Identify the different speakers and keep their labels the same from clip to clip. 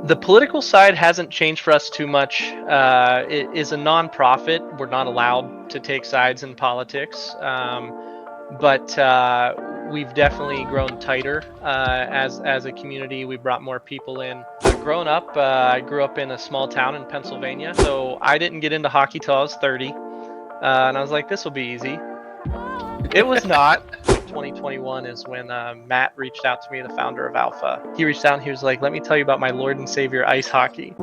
Speaker 1: The political side hasn't changed for us too much. It is a nonprofit. We're not allowed to take sides in politics, but we've definitely grown tighter as a community. We brought more people in. Growing up, I grew up in a small town in Pennsylvania, so I didn't get into hockey till I was 30, and I was like, this will be easy. It was not. 2021 is when Matt reached out to me, the founder of ALPA. He reached out and he was like, let me tell you about my Lord and Savior ice hockey.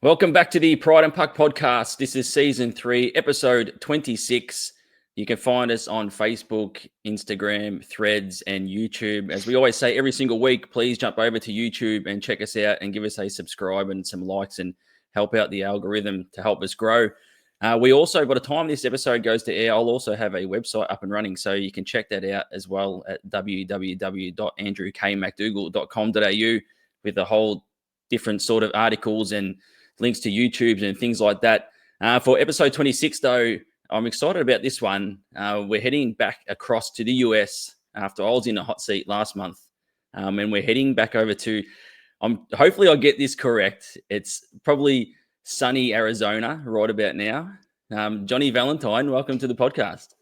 Speaker 2: Welcome back to the Pride and Puck podcast. This is season 3, episode 26. You can find us on Facebook, Instagram, Threads, and YouTube. As we always say every single week, please jump over to YouTube and check us out and give us a subscribe and some likes and help out the algorithm to help us grow. We also, by the time this episode goes to air, I'll also have a website up and running, so you can check that out as well at www.andrewkmcdougall.com.au with a whole different sort of articles and links to YouTube and things like that. For episode 26, though, I'm excited about this one. We're heading back across to the US after I was in a hot seat last month. And we're heading back over to, hopefully I'll get this correct. It's probably sunny Arizona right about now. Johnny Valentine, welcome to the podcast.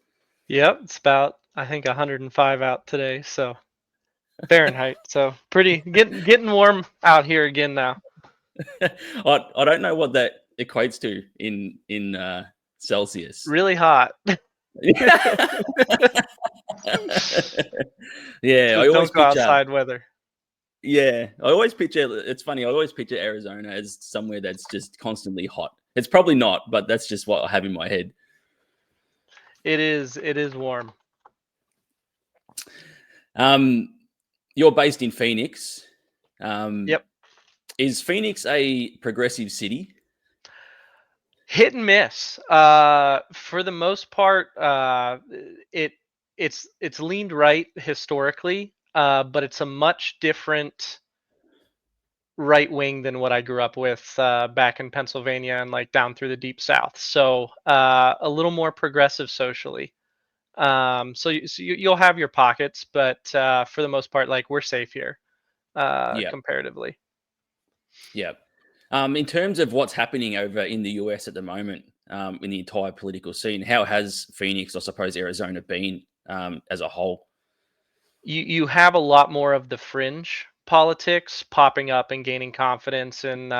Speaker 1: Yep, it's about, I think, 105 out today, so Fahrenheit. So pretty, getting warm out here again now.
Speaker 2: I don't know what that equates to in Celsius.
Speaker 1: Really hot.
Speaker 2: Yeah, I always
Speaker 1: don't go
Speaker 2: picture
Speaker 1: outside weather.
Speaker 2: Yeah, I always picture. It's funny. I always picture Arizona as somewhere that's just constantly hot. It's probably not, but that's just what I have in my head.
Speaker 1: It is warm.
Speaker 2: You're based in Phoenix.
Speaker 1: Yep.
Speaker 2: Is Phoenix a progressive city?
Speaker 1: Hit and miss. For the most part, it's leaned right historically, but it's a much different right wing than what I grew up with back in Pennsylvania and like down through the deep South. So a little more progressive socially. So you'll have your pockets, but for the most part, like we're safe here comparatively.
Speaker 2: Yeah. In terms of what's happening over in the US at the moment, in the entire political scene, how has Phoenix, I suppose Arizona, been as a whole?
Speaker 1: You have a lot more of the fringe politics popping up and gaining confidence, and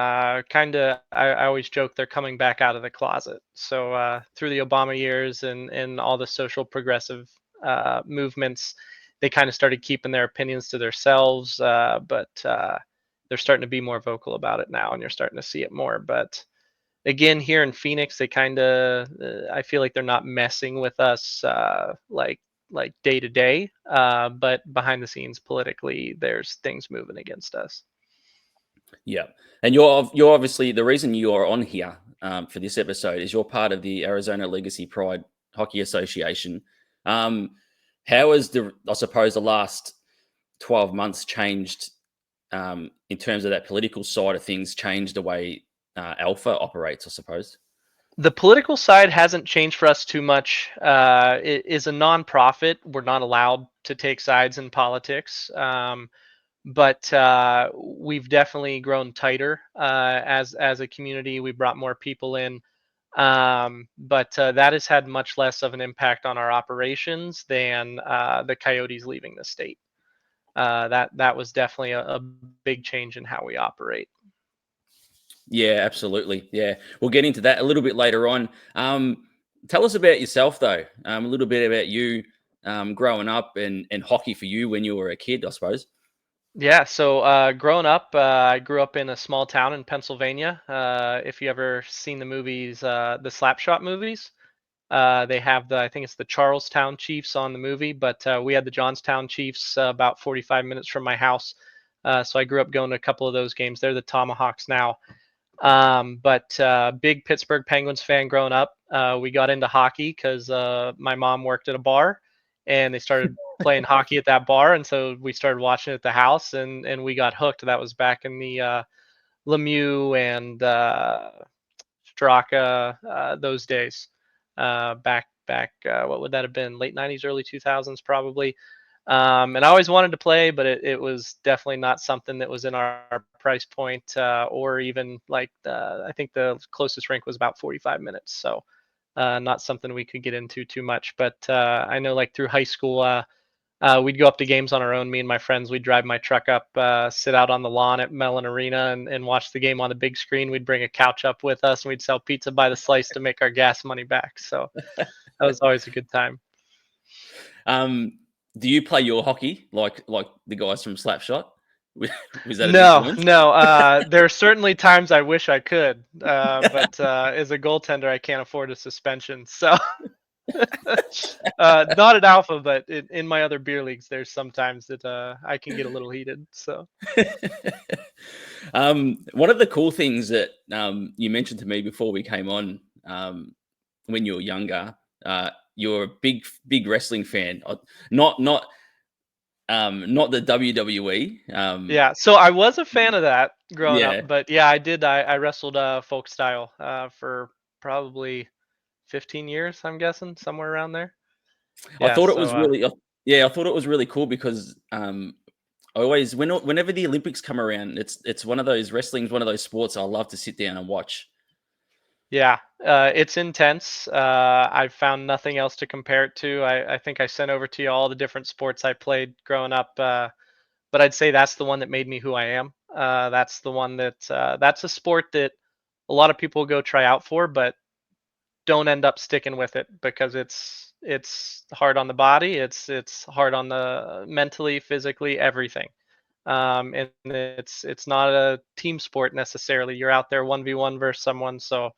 Speaker 1: kind of I always joke they're coming back out of the closet. So through the Obama years and all the social progressive movements, they kind of started keeping their opinions to themselves, but they're starting to be more vocal about it now, and you're starting to see it more. But again, here in Phoenix, they kind of I feel like they're not messing with us like day to day, but behind the scenes politically, there's things moving against us.
Speaker 2: Yeah, and you're obviously the reason you are on here for this episode is you're part of the Arizona Legacy Pride Hockey Association. How has the last 12 months changed in terms of that political side of things? Changed the way ALPA operates, I suppose.
Speaker 1: The political side hasn't changed for us too much. It is a nonprofit. We're not allowed to take sides in politics, but we've definitely grown tighter as a community. We brought more people in, but that has had much less of an impact on our operations than the Coyotes leaving the state. That was definitely a big change in how we operate.
Speaker 2: Yeah, absolutely. Yeah, we'll get into that a little bit later on. Tell us about yourself, though. A little bit about you growing up and hockey for you when you were a kid, I suppose.
Speaker 1: Yeah, so growing up, I grew up in a small town in Pennsylvania. If you ever seen the movies, the Slapshot movies, they have I think it's the Charlestown Chiefs on the movie, but we had the Johnstown Chiefs about 45 minutes from my house. So I grew up going to a couple of those games. They're the Tomahawks now. But big Pittsburgh Penguins fan growing up. We got into hockey because my mom worked at a bar, and they started playing hockey at that bar, and so we started watching it at the house, and we got hooked. That was back in the Lemieux and Straka, those days, back what would that have been? Late '90s, early 2000s, probably. And I always wanted to play, but it was definitely not something that was in our price point, or even like I think the closest rink was about 45 minutes. So not something we could get into too much. But I know like through high school, we'd go up to games on our own. Me and my friends, we'd drive my truck up, sit out on the lawn at Mellon Arena, and watch the game on the big screen. We'd bring a couch up with us, and we'd sell pizza by the slice to make our gas money back. So that was always a good time.
Speaker 2: Do you play your hockey like the guys from Slapshot? Was that an
Speaker 1: No,
Speaker 2: influence?
Speaker 1: no. There are certainly times I wish I could, but as a goaltender, I can't afford a suspension. So not at Alpha, but in my other beer leagues, there's sometimes that I can get a little heated. So
Speaker 2: One of the cool things that you mentioned to me before we came on, when you were younger, you're a big wrestling fan. Not not the WWE.
Speaker 1: yeah, so I was a fan of that growing up,
Speaker 2: Yeah,
Speaker 1: but yeah, I did. I wrestled folk style for probably 15 years. I'm guessing somewhere around there.
Speaker 2: I
Speaker 1: Yeah,
Speaker 2: thought it
Speaker 1: so
Speaker 2: was really. Yeah, I thought it was really cool because I always whenever the Olympics come around, it's one of those wrestling's one of those sports I love to sit down and watch.
Speaker 1: yeah, it's intense. I've found nothing else to compare it to. I think I sent over to you all the different sports I played growing up, but I'd say that's the one that made me who I am. That's the one that's a sport that a lot of people go try out for, but don't end up sticking with it because it's hard on the body. It's hard on the mentally, physically, everything. And it's not a team sport necessarily. You're out there 1v1 versus someone, so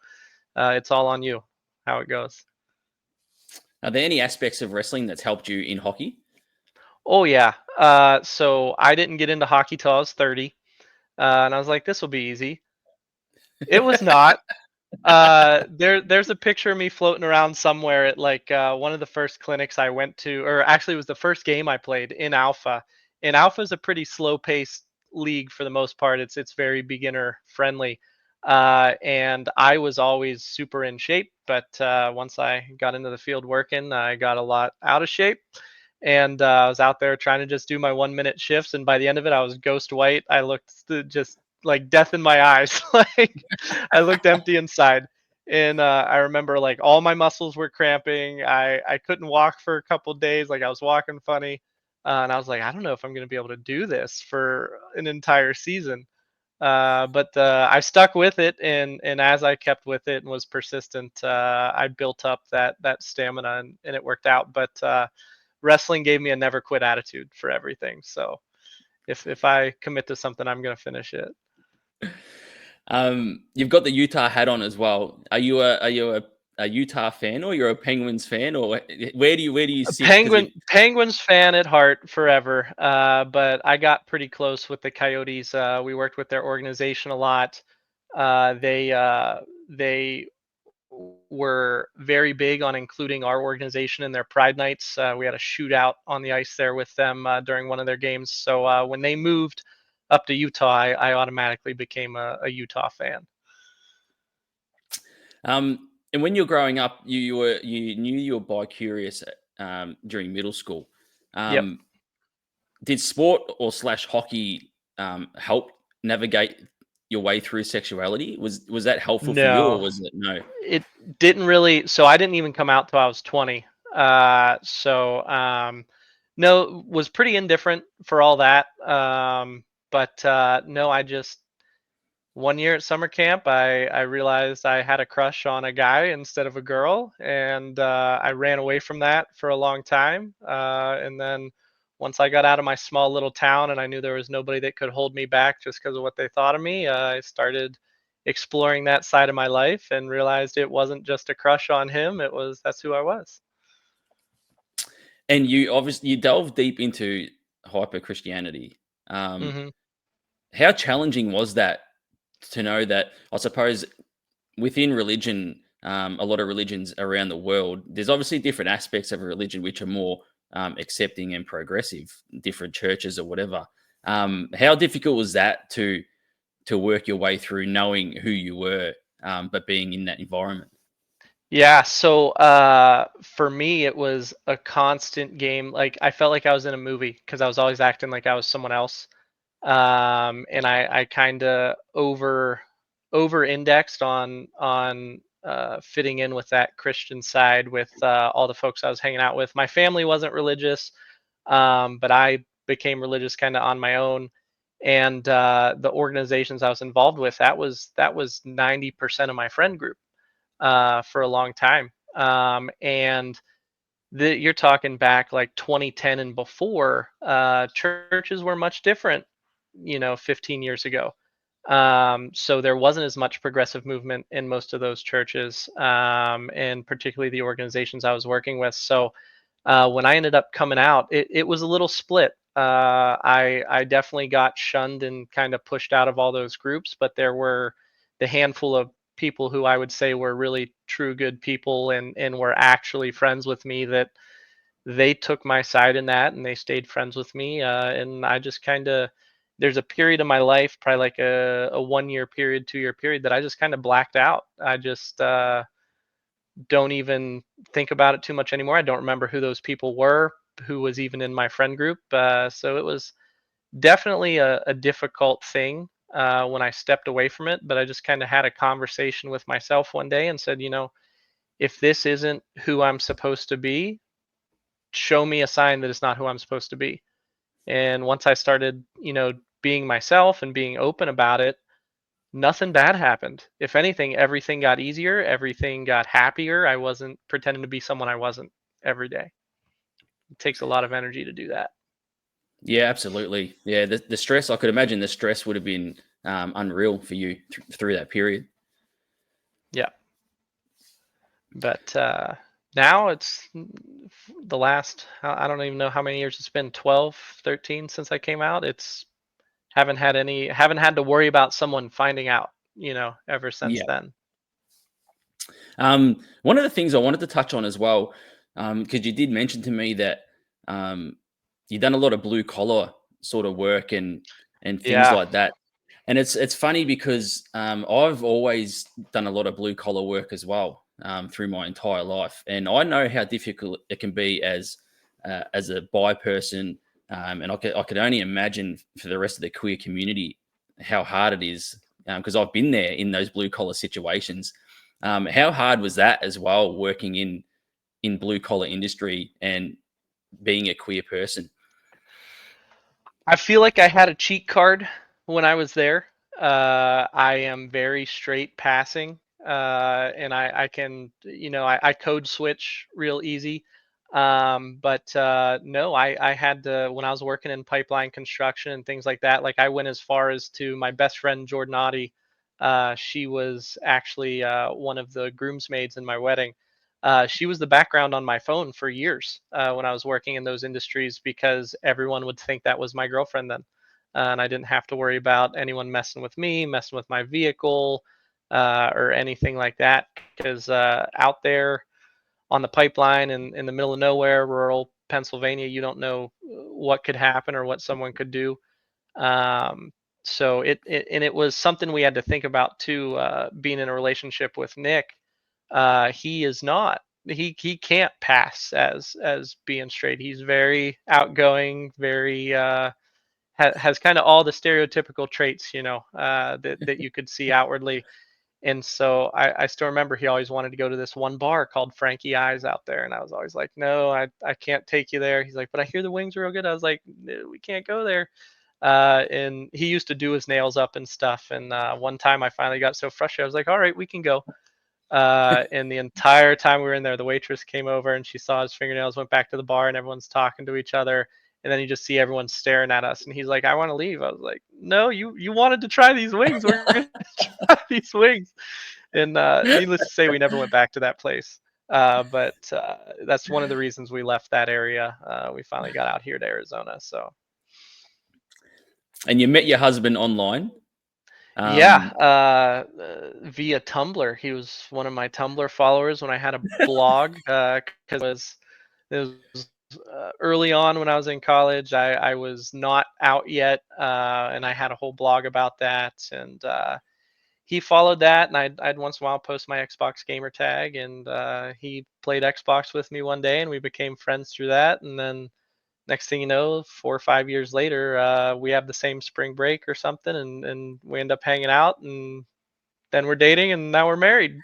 Speaker 1: it's all on you how it goes.
Speaker 2: Are there any aspects of wrestling that's helped you in hockey?
Speaker 1: Oh yeah. So I didn't get into hockey till I was 30, and I was like, this will be easy. It was not. There's a picture of me floating around somewhere at like one of the first clinics I went to, or actually it was the first game I played in Alpha. And Alpha is a pretty slow paced league for the most part. It's very beginner friendly. And I was always super in shape, but once I got into the field working, I got a lot out of shape. And I was out there trying to just do my 1 minute shifts, and by the end of it, I was ghost white. I looked just like death in my eyes. Like I looked empty inside. And I remember like all my muscles were cramping. I couldn't walk for a couple days. Like I was walking funny. And I was like, I don't know if I'm going to be able to do this for an entire season. But I stuck with it, and as I kept with it and was persistent, I built up that stamina, and it worked out. But wrestling gave me a never quit attitude for everything. So if I commit to something, I'm going to finish it.
Speaker 2: You've got the Utah hat on as well. Are you a Utah fan, or you're a Penguins fan, or where do you
Speaker 1: A
Speaker 2: sit? Because you
Speaker 1: Penguins fan at heart forever. But I got pretty close with the Coyotes. We worked with their organization a lot. They were very big on including our organization in their Pride nights. We had a shootout on the ice there with them during one of their games. So when they moved up to Utah, I automatically became a Utah fan.
Speaker 2: and when you're growing up, you knew you were bi-curious during middle school.
Speaker 1: Yep.
Speaker 2: Um, did sport or slash hockey help navigate your way through sexuality? Was that helpful for you, or
Speaker 1: No,
Speaker 2: was it no?
Speaker 1: it didn't really. So I didn't even come out till I was 20. No, was pretty indifferent for all that. But no, I just 1 year at summer camp, I realized I had a crush on a guy instead of a girl, and I ran away from that for a long time. And then once I got out of my small little town and I knew there was nobody that could hold me back just because of what they thought of me, I started exploring that side of my life and realized it wasn't just a crush on him. That's who I was.
Speaker 2: And you obviously you delve deep into hyper Christianity. Um,
Speaker 1: Hmm.
Speaker 2: how challenging was that to know that? I suppose within religion, a lot of religions around the world, there's obviously different aspects of a religion which are more accepting and progressive, different churches or whatever. How difficult was that to work your way through knowing who you were? but being in that environment.
Speaker 1: Yeah, so for me it was a constant game. Like I felt like I was in a movie because I was always acting like I was someone else. And I kind of over indexed on fitting in with that Christian side with all the folks I was hanging out with. My family wasn't religious, but I became religious kind of on my own. And the organizations I was involved with, that was 90% of my friend group for a long time. And you're talking back like 2010 and before, churches were much different, 15 years ago. So there wasn't as much progressive movement in most of those churches, and particularly the organizations I was working with. So when I ended up coming out, it was a little split. I definitely got shunned and kind of pushed out of all those groups, but there were the handful of people who I would say were really true good people and were actually friends with me, that they took my side in that and they stayed friends with me. And I just kind of, there's a period of my life, probably like a 1 year period, 2 year period, that I just kind of blacked out. I just don't even think about it too much anymore. I don't remember who those people were, who was even in my friend group. So it was definitely a difficult thing when I stepped away from it. But I just kind of had a conversation with myself one day and said, if this isn't who I'm supposed to be, show me a sign that it's not who I'm supposed to be. And once I started, being myself and being open about it, nothing bad happened. If anything, everything got easier, everything got happier. I wasn't pretending to be someone I wasn't every day. It takes a lot of energy to do that.
Speaker 2: Yeah, absolutely. Yeah, the stress, I could imagine the stress would have been unreal for you through that period.
Speaker 1: Yeah. But now it's the last, I don't even know how many years it's been, 12, 13 since I came out. It's haven't had to worry about someone finding out, ever since
Speaker 2: Yeah.
Speaker 1: then.
Speaker 2: One of the things I wanted to touch on as well, because you did mention to me that um, you've done a lot of blue collar sort of work and things
Speaker 1: Yeah.
Speaker 2: like that. And it's funny because I've always done a lot of blue collar work as well through my entire life, and I know how difficult it can be as a bi person, and I could only imagine for the rest of the queer community how hard it is because I've been there in those blue collar situations. How hard was that as well, working in blue collar industry and being a queer person?
Speaker 1: I feel like I had a cheat card when I was there. I am very straight passing, and I can, I code switch real easy. But no, I had to, when I was working in pipeline construction and things like that. Like I went as far as to my best friend Jordan Audie. She was actually one of the groomsmaids in my wedding. She was the background on my phone for years when I was working in those industries, because everyone would think that was my girlfriend then. And I didn't have to worry about anyone messing with me, messing with my vehicle, or anything like that. Because out there on the pipeline in the middle of nowhere, rural Pennsylvania, you don't know what could happen or what someone could do. Um, so it was something we had to think about too. Being in a relationship with Nick, he is not. He can't pass as being straight. He's very outgoing, very has kind of all the stereotypical traits, that you could see outwardly. And so I still remember he always wanted to go to this one bar called Frankie Eyes out there, and I was always like, no, I can't take you there. He's like, but I hear the wings are real good. I was like, "No, we can't go there." And he used to do his nails up and stuff. And one time I finally got so frustrated, I was like, all right, we can go. And the entire time we were in there, the waitress came over and she saw his fingernails, went back to the bar, and everyone's talking to each other. And then you just see everyone staring at us, and he's like, "I want to leave." I was like, "No, you wanted to try these wings. We're gonna try these wings." And needless to say, we never went back to that place. But that's one of the reasons we left that area. We finally got out here to Arizona. So
Speaker 2: And you met your husband online.
Speaker 1: yeah,
Speaker 2: Um,
Speaker 1: via Tumblr. He was one of my Tumblr followers when I had a blog, because it was early on when I was in college. I was not out yet, and I had a whole blog about that. And he followed that, and I'd once in a while post my Xbox gamer tag, and he played Xbox with me one day, and we became friends through that. And then next thing you know, 4 or 5 years later, we have the same spring break or something, and we end up hanging out, and then we're dating, and now we're married.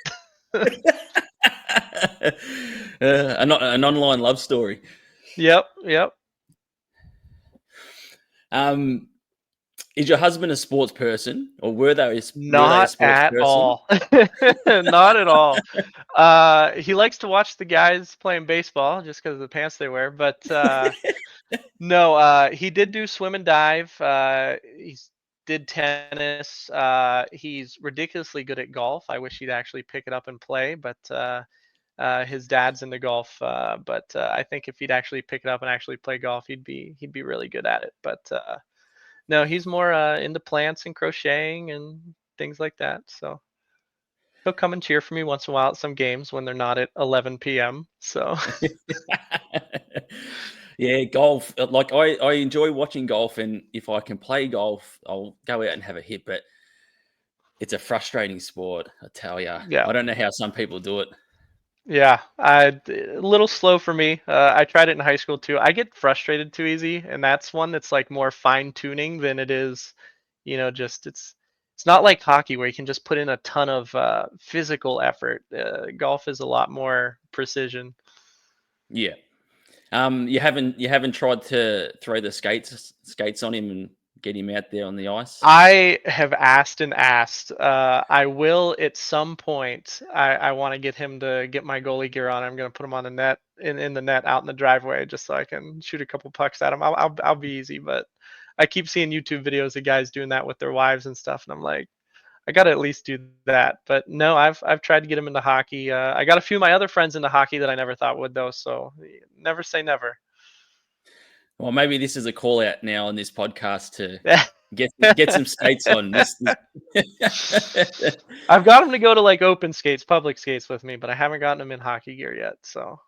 Speaker 2: An online love story.
Speaker 1: Yep, yep.
Speaker 2: Um, is your husband a sports person, or were they a
Speaker 1: Not
Speaker 2: sports
Speaker 1: at
Speaker 2: person?
Speaker 1: all. Not at all. He likes to watch the guys playing baseball just because of the pants they wear, but no, he did do swim and dive. He's did tennis. He's ridiculously good at golf. I wish he'd actually pick it up and play, but his dad's into golf. But I think if he'd actually pick it up and actually play golf, he'd be really good at it. But no, he's more into plants and crocheting and things like that. So he'll come and cheer for me once in a while at some games when they're not at 11 p.m. So
Speaker 2: Yeah, golf. Like I enjoy watching golf, and if I can play golf, I'll go out and have a hit. But it's a frustrating sport, I tell you.
Speaker 1: yeah.
Speaker 2: I don't know how some people do it.
Speaker 1: Yeah, a little slow for me. I tried it in high school too. I get frustrated too easy, and that's one that's like more fine tuning than it is, just it's not like hockey where you can just put in a ton of physical effort. Golf is a lot more precision.
Speaker 2: Yeah. You haven't tried to throw the skates on him and get him out there on the ice.
Speaker 1: I have asked and asked. I will at some point. I want to get him to get my goalie gear on. I'm going to put him on the net in the net out in the driveway just so I can shoot a couple pucks at him. I'll be easy, but I keep seeing YouTube videos of guys doing that with their wives and stuff, and I'm like, I got to at least do that. But no, I've tried to get him into hockey. I got a few of my other friends into hockey that I never thought would though. So never say never.
Speaker 2: Well, maybe this is a call out now on this podcast to get some skates on.
Speaker 1: I've got him to go to like open skates, public skates with me, but I haven't gotten him in hockey gear yet. So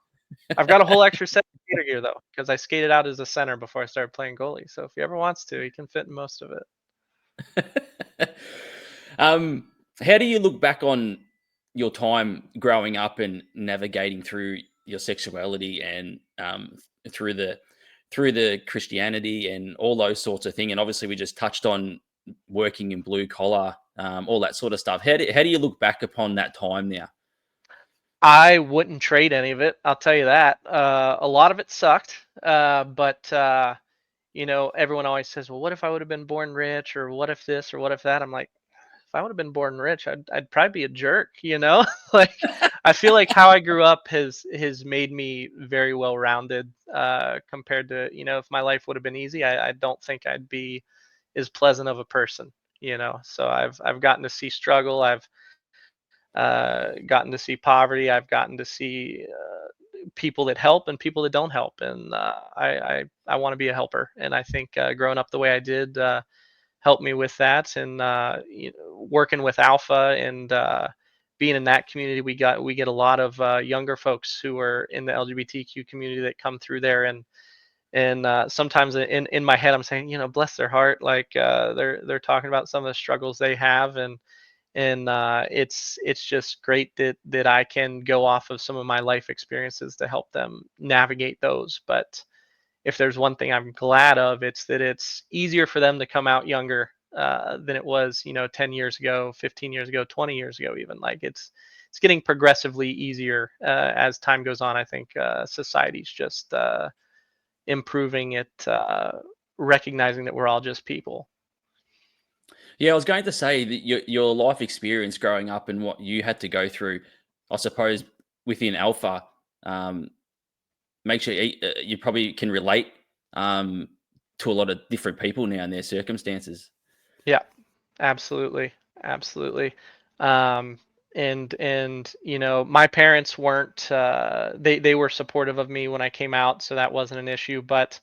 Speaker 1: I've got a whole extra set of skater gear though, because I skated out as a center before I started playing goalie. So if he ever wants to, he can fit in most of it.
Speaker 2: How do you look back on your time growing up and navigating through your sexuality and through the Christianity and all those sorts of things? And obviously, we just touched on working in blue collar, all that sort of stuff. How do you look back upon that time now?
Speaker 1: I wouldn't trade any of it. I'll tell you that. A lot of it sucked, but everyone always says, "Well, what if I would have been born rich, or what if this, or what if that?" I'm like, if I would have been born rich, I'd probably be a jerk, Like I feel like how I grew up has made me very well rounded compared to, if my life would have been easy, I don't think I'd be as pleasant of a person. So I've gotten to see struggle, I've gotten to see poverty, I've gotten to see people that help and people that don't help, and I want to be a helper, and I think growing up the way I did. Helped me with that, and working with ALPHA and being in that community, we get a lot of younger folks who are in the LGBTQ community that come through there, and sometimes in my head I'm saying, bless their heart, like they're talking about some of the struggles they have, and it's just great that I can go off of some of my life experiences to help them navigate those. But if there's one thing I'm glad of, it's that it's easier for them to come out younger than it was, 10 years ago, 15 years ago, 20 years ago, even. Like it's getting progressively easier as time goes on. I think society's just improving at recognizing that we're all just people.
Speaker 2: Yeah, I was going to say that your life experience growing up and what you had to go through, I suppose, within Alpha, um, makes you probably can relate to a lot of different people now and their circumstances.
Speaker 1: Yeah, absolutely, absolutely. Um, and my parents weren't. They were supportive of me when I came out, so that wasn't an issue. But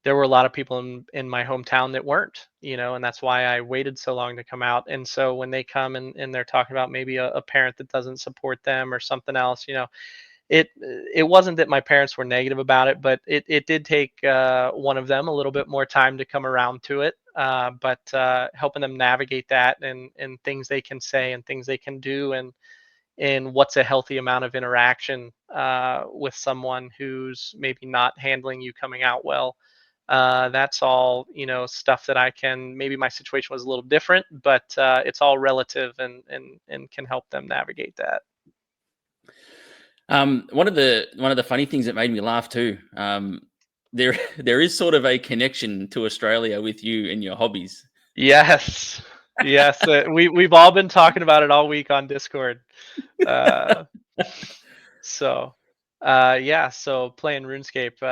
Speaker 1: there were a lot of people in my hometown that weren't, and that's why I waited so long to come out. And so when they come and they're talking about maybe a parent that doesn't support them or something else, it wasn't that my parents were negative about it, but it did take one of them a little bit more time to come around to it. but helping them navigate that and things they can say and things they can do and what's a healthy amount of interaction with someone who's maybe not handling you coming out well. That's all, stuff that I can. Maybe my situation was a little different, but it's all relative and can help them navigate that.
Speaker 2: One of the funny things that made me laugh too. There is sort of a connection to Australia with you and your hobbies.
Speaker 1: Yes, yes. We've all been talking about it all week on Discord. Uh, So, yeah, so playing RuneScape,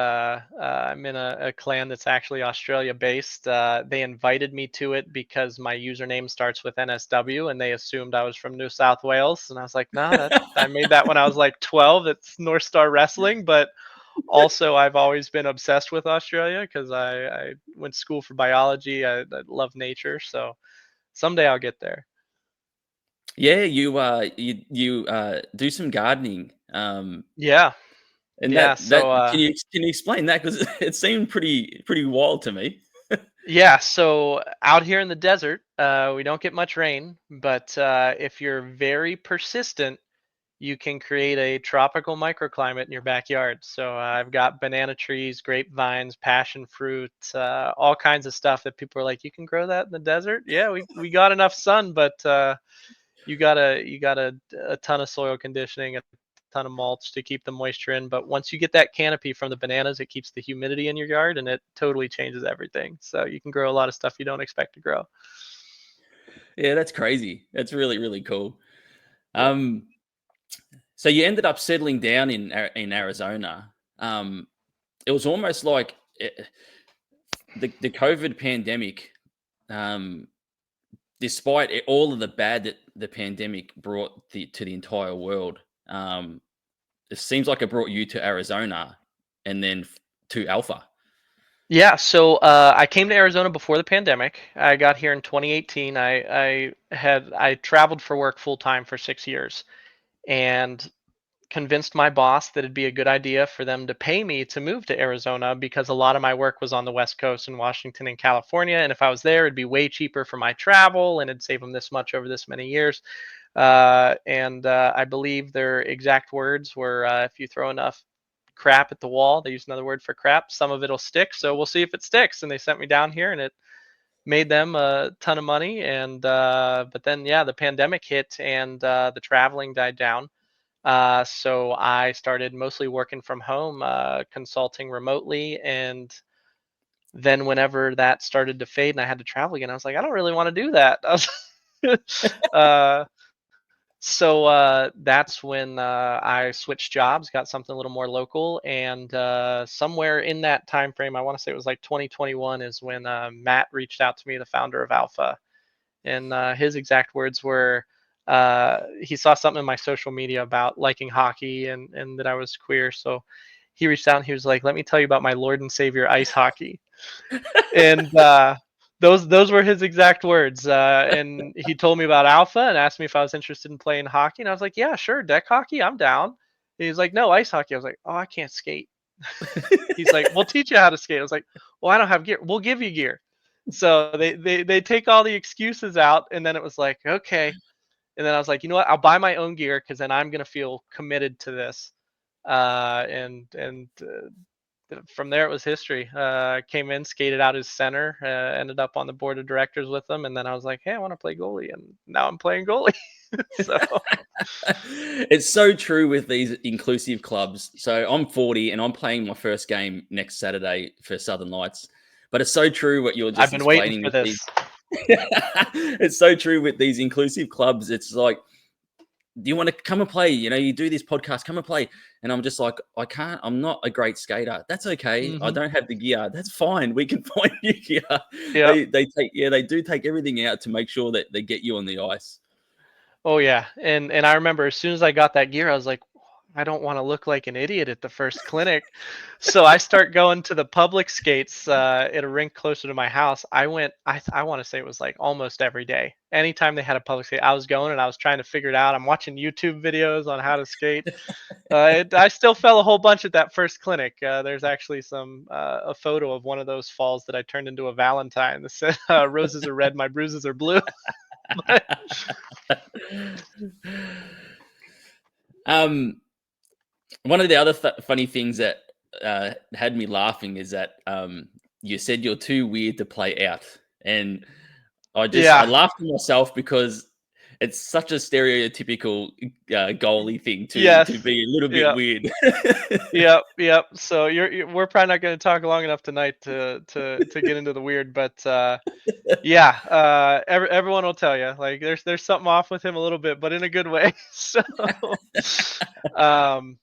Speaker 1: I'm in a clan that's actually Australia based. They invited me to it because my username starts with NSW, and they assumed I was from New South Wales. And I was like, no, I made that when I was like 12. It's North Star Wrestling, but also I've always been obsessed with Australia because I went to school for biology. I love nature, so someday I'll get there.
Speaker 2: Yeah, you do some gardening.
Speaker 1: Yeah,
Speaker 2: And
Speaker 1: yeah.
Speaker 2: that
Speaker 1: So,
Speaker 2: can you explain that, because it seemed pretty wild to me.
Speaker 1: yeah, so out here in the desert, we don't get much rain, but if you're very persistent, you can create a tropical microclimate in your backyard. So I've got banana trees, grapevines, passion fruit, all kinds of stuff that people are like, you can grow that in the desert? Yeah, we got enough sun, but you got a ton of soil conditioning, a ton of mulch to keep the moisture in. But once you get that canopy from the bananas, it keeps the humidity in your yard, and it totally changes everything. So you can grow a lot of stuff you don't expect to grow.
Speaker 2: Yeah, that's crazy. That's really, really cool.
Speaker 1: Yeah.
Speaker 2: Um, so you ended up settling down in Arizona. It was almost like the COVID pandemic. Um, Despite all of the bad that the pandemic brought to the entire world, it seems like it brought you to Arizona and then to ALPA.
Speaker 1: Yeah, so I came to Arizona before the pandemic. I got here in 2018. I traveled for work full time for 6 years, and convinced my boss that it'd be a good idea for them to pay me to move to Arizona because a lot of my work was on the West Coast in Washington and California. And if I was there, it'd be way cheaper for my travel and it'd save them this much over this many years. And I believe their exact words were if you throw enough crap at the wall, they use another word for crap, some of it'll stick. So we'll see if it sticks. And they sent me down here and it made them a ton of money. And but then, yeah, the pandemic hit and the traveling died down. So I started mostly working from home, consulting remotely, and then whenever that started to fade and I had to travel again, I was like, I don't really want to do that. uh, so that's when I switched jobs, got something a little more local, and somewhere in that time frame, I want to say it was like 2021, is when Matt reached out to me, the founder of ALPHA, and his exact words were he saw something in my social media about liking hockey and that I was queer. So he reached out and he was like, "Let me tell you about my Lord and Savior ice hockey." And those were his exact words. And he told me about Alpha and asked me if I was interested in playing hockey. And I was like, "Yeah, sure, deck hockey, I'm down." And he's like, "No, ice hockey." I was like, "Oh, I can't skate." He's like, "We'll teach you how to skate." I was like, "Well, I don't have gear." "We'll give you gear." So they take all the excuses out, and then it was like, okay. And then I was like, you know what? I'll buy my own gear because then I'm gonna feel committed to this. And from there it was history. Came in, skated out as center, ended up on the board of directors with them, and then I was like, hey, I want to play goalie, and now I'm playing goalie. So
Speaker 2: It's so true with these inclusive clubs. So I'm 40 and I'm playing my first game next Saturday for Southern Lights. But it's so true what you're
Speaker 1: I've
Speaker 2: just
Speaker 1: been waiting
Speaker 2: explaining
Speaker 1: for
Speaker 2: with
Speaker 1: this.
Speaker 2: these. It's so true with these inclusive clubs. It's like, do you want to come and play? You do this podcast, come and play. And I'm just like, I can't, I'm not a great skater. That's okay. I
Speaker 1: Hmm.
Speaker 2: don't have the gear. That's fine. We can find you gear.
Speaker 1: Yep.
Speaker 2: They do take everything out to make sure that they get you on the ice.
Speaker 1: Oh yeah. And I remember as soon as I got that gear, I was like, I don't want to look like an idiot at the first clinic. So I start going to the public skates at a rink closer to my house. I want to say it was like almost every day. Anytime they had a public skate, I was going and I was trying to figure it out. I'm watching YouTube videos on how to skate. I still fell a whole bunch at that first clinic. There's actually a photo of one of those falls that I turned into a Valentine that said, "Roses are red, my bruises are blue."
Speaker 2: um, one of the other funny things that had me laughing is that you said you're too weird to play out, and I
Speaker 1: Yeah.
Speaker 2: laughed to myself because it's such a stereotypical goalie thing to
Speaker 1: Yes.
Speaker 2: be a little bit
Speaker 1: Yeah.
Speaker 2: weird.
Speaker 1: Yep, yep. So we're probably not going to talk long enough tonight to get into the weird, but yeah, everyone will tell you like there's something off with him a little bit, but in a good way. So um,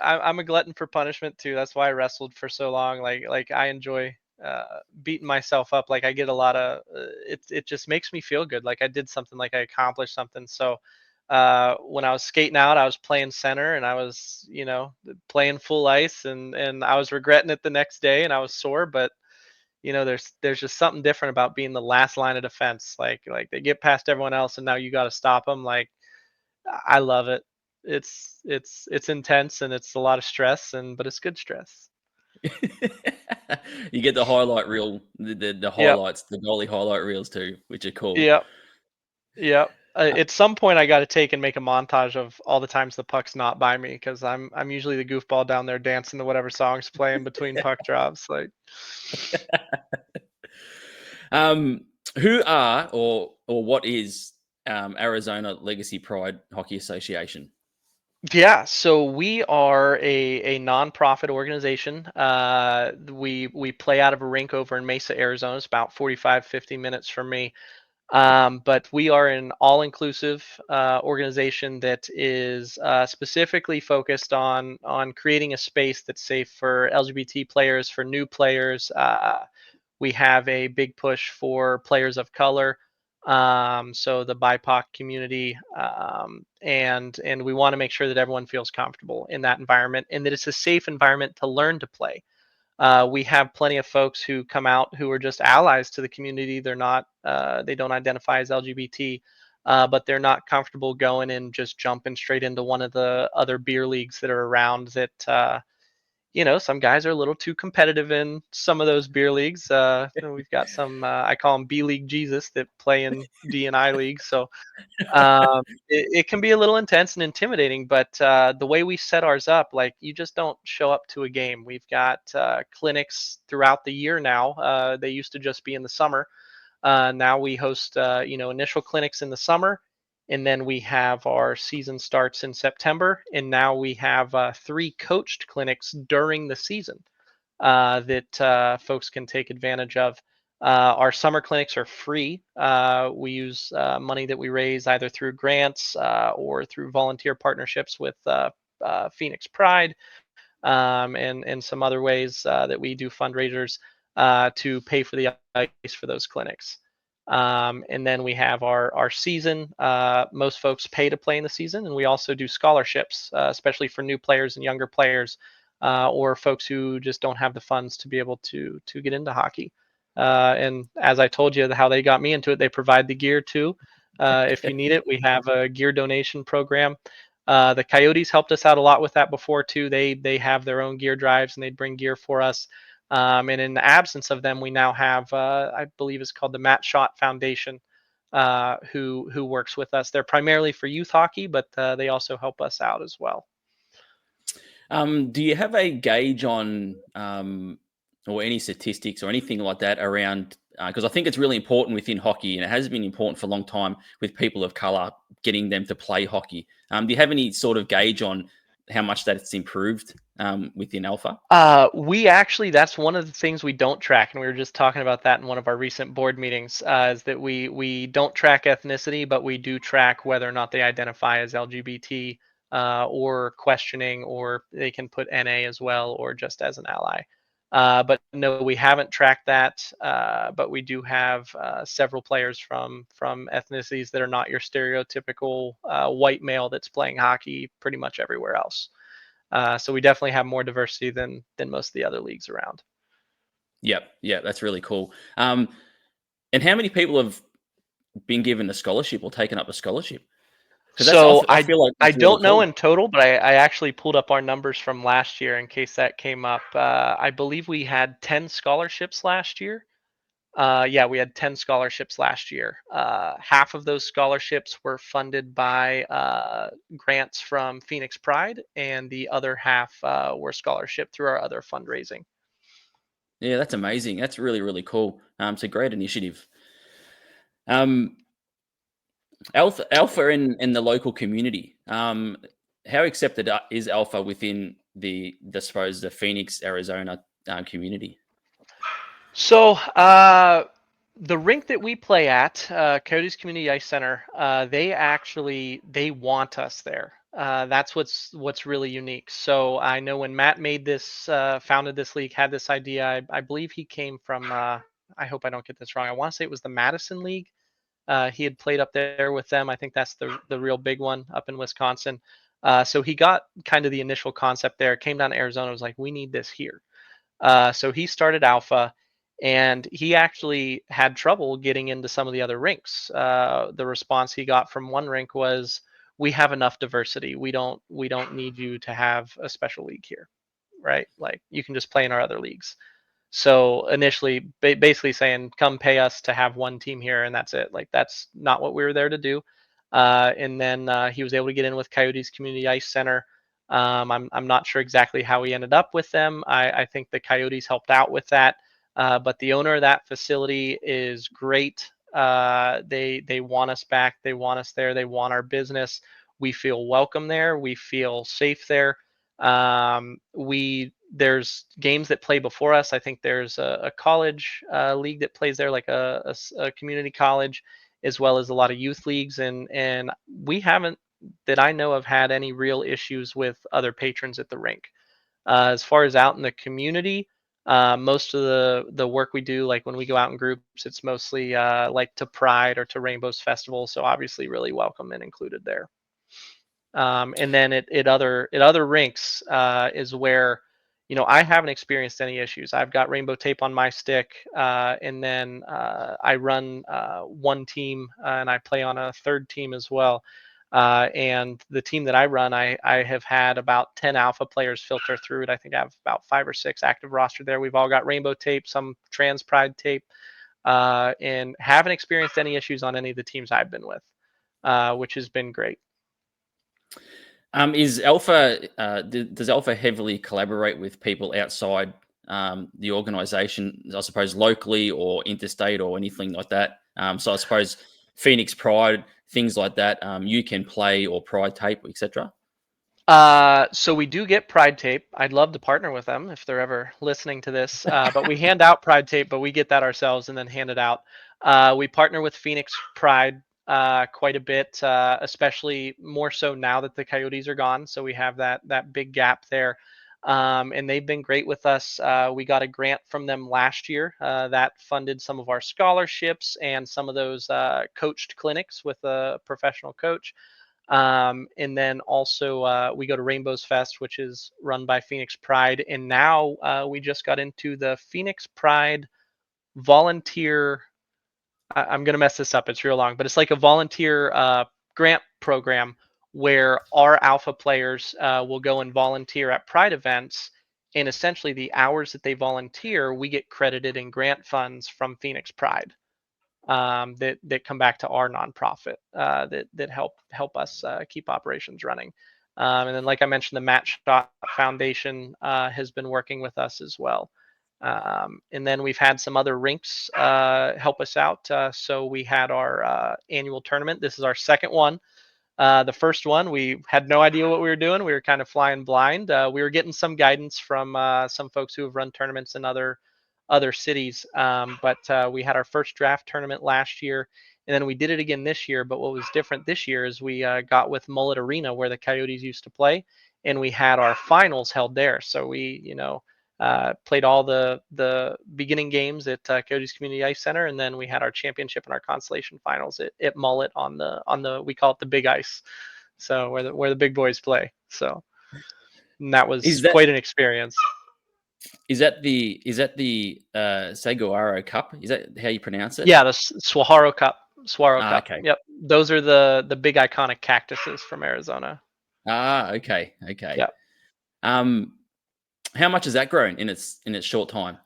Speaker 1: I'm a glutton for punishment too. That's why I wrestled for so long. Like I enjoy beating myself up. Like I get a lot of it just makes me feel good. Like I did something, like I accomplished something. So when I was skating out, I was playing center and I was, playing full ice, and I was regretting it the next day and I was sore, but there's just something different about being the last line of defense. Like they get past everyone else and now you got to stop them. Like I love it. It's intense and it's a lot of stress, but it's good stress.
Speaker 2: You get the highlight reel, the
Speaker 1: Yep.
Speaker 2: highlights, the goalie highlight reels too, which are cool.
Speaker 1: Yep. Yep. At some point, I got to take and make a montage of all the times the puck's not by me because I'm usually the goofball down there dancing to whatever song's playing between puck drops. Like,
Speaker 2: Um, who are or what is Arizona Legacy Pride Hockey Association?
Speaker 1: yeah, so we are a nonprofit organization. We play out of a rink over in Mesa, Arizona. It's about 45-50 minutes from me. But we are an all-inclusive organization that is specifically focused on creating a space that's safe for LGBT players, for new players. We have a big push for players of color, so the BIPOC community, and we want to make sure that everyone feels comfortable in that environment and that it's a safe environment to learn to play. We have plenty of folks who come out who are just allies to the community. They don't identify as LGBT, but they're not comfortable going and just jumping straight into one of the other beer leagues that are around. Some guys are a little too competitive in some of those beer leagues. We've got some, I call them B League Jesus, that play in D and I leagues. So it can be a little intense and intimidating, but the way we set ours up, like you just don't show up to a game. We've got clinics throughout the year now. They used to just be in the summer. Now we host, initial clinics in the summer, and then we have our season starts in September, and now we have 3 coached clinics during the season that folks can take advantage of. Our summer clinics are free. We use money that we raise either through grants or through volunteer partnerships with Phoenix Pride, and some other ways that we do fundraisers to pay for the ice for those clinics. And then we have our season. Most folks pay to play in the season, and we also do scholarships, especially for new players and younger players, or folks who just don't have the funds to be able to get into hockey. And as I told you, how they got me into it, they provide the gear too. If you need it, we have a gear donation program. The Coyotes helped us out a lot with that before too. They have their own gear drives and they bring gear for us. And in the absence of them, we now have, I believe it's called the Matt Schott Foundation, who works with us. They're primarily for youth hockey, but they also help us out as well.
Speaker 2: Do you have a gauge on or any statistics or anything like that around? Because I think it's really important within hockey, and it has been important for a long time with people of color, getting them to play hockey. Do you have any sort of gauge on how much that it's improved within ALPA?
Speaker 1: We actually, that's one of the things we don't track, and we were just talking about that in one of our recent board meetings. Is that we don't track ethnicity, but we do track whether or not they identify as LGBT, or questioning, or they can put NA as well, or just as an ally. But no, we haven't tracked that. But we do have several players from ethnicities that are not your stereotypical white male that's playing hockey pretty much everywhere else. So we definitely have more diversity than most of the other leagues around.
Speaker 2: Yep, yeah, that's really cool. And how many people have been given a scholarship or taken up a scholarship? Because that's
Speaker 1: So
Speaker 2: I feel like
Speaker 1: I
Speaker 2: that's really
Speaker 1: don't know
Speaker 2: cool.
Speaker 1: in total, but I actually pulled up our numbers from last year in case that came up. I believe we had 10 scholarships last year. Yeah, we had 10 scholarships last year. Half of those scholarships were funded by grants from Phoenix Pride, and the other half were scholarship through our other fundraising.
Speaker 2: Yeah, that's amazing. That's really, really cool. It's a great initiative. Um, Alpha in the local community. How accepted is Alpha within suppose the Phoenix, Arizona community?
Speaker 1: So the rink that we play at, Coyotes Community Ice Center, they want us there. That's what's really unique. So I know when Matt made this, founded this league, had this idea. I believe he came from. I hope I don't get this wrong. I want to say it was the Madison League. He had played up there with them. I think that's the real big one up in Wisconsin. So he got kind of the initial concept there. Came down to Arizona. Was like, we need this here. So he started Alpha, and he actually had trouble getting into some of the other rinks. The response he got from one rink was, "We have enough diversity. We don't need you to have a special league here, right? Like you can just play in our other leagues." So initially, basically saying, "Come pay us to have one team here, and that's it." Like that's not what we were there to do. And then he was able to get in with Coyotes Community Ice Center. I'm not sure exactly how he ended up with them. I think the Coyotes helped out with that. But the owner of that facility is great. They want us back. They want us there. They want our business. We feel welcome there. We feel safe there. We There's games that play before us. I think there's a college league that plays there, like a community college, as well as a lot of youth leagues, and we haven't, that I know of, had any real issues with other patrons at the rink. As far as out in the community, most of the work we do, like when we go out in groups, it's mostly like to Pride or to Rainbows Festival. So obviously, really welcome and included there. And then at other rinks is where, I haven't experienced any issues. I've got rainbow tape on my stick, and then I run one team, and I play on a third team as well. And the team that I run, I have had about 10 alpha players filter through it. I think I have about 5 or 6 active roster there. We've all got rainbow tape, some trans pride tape, and haven't experienced any issues on any of the teams I've been with, which has been great.
Speaker 2: Is Alpha does Alpha heavily collaborate with people outside the organization? I suppose locally or interstate or anything like that. So I suppose Phoenix Pride, things like that. You can play or Pride tape, etc.
Speaker 1: So we do get Pride tape. I'd love to partner with them if they're ever listening to this. But we hand out Pride tape, but we get that ourselves and then hand it out. We partner with Phoenix Pride quite a bit, especially more so now that the Coyotes are gone. So we have that big gap there. And they've been great with us. We got a grant from them last year that funded some of our scholarships and some of those coached clinics with a professional coach. And then also we go to Rainbows Fest, which is run by Phoenix Pride. And now we just got into the Phoenix Pride volunteer. I'm going to mess this up. It's real long, but it's like a volunteer grant program where our alpha players will go and volunteer at Pride events. And essentially, the hours that they volunteer, we get credited in grant funds from Phoenix Pride, that come back to our nonprofit, that help us keep operations running. And then, like I mentioned, the Matt Shot Foundation has been working with us as well. And then we've had some other rinks help us out. So we had our annual tournament. This is our second one. The first one, we had no idea what we were doing. We were kind of flying blind. We were getting some guidance from some folks who have run tournaments in other cities. But we had our first draft tournament last year, and then we did it again this year. But what was different this year is we got with Mullet Arena, where the Coyotes used to play, and we had our finals held there. So we, Played all the beginning games at Coyotes Community Ice Center, and then we had our championship and our consolation finals at Mullet on the we call it the Big Ice, so where the big boys play. So and that
Speaker 2: Is
Speaker 1: was
Speaker 2: that
Speaker 1: quite an experience.
Speaker 2: is that the Saguaro Cup? Is that how you pronounce it?
Speaker 1: Yeah, the Saguaro Cup. Saguaro
Speaker 2: Ah,
Speaker 1: Cup.
Speaker 2: okay.
Speaker 1: Yep, those are the big iconic cactuses from Arizona.
Speaker 2: Ah, okay, okay.
Speaker 1: Yep.
Speaker 2: Um, how much has that grown in its short time?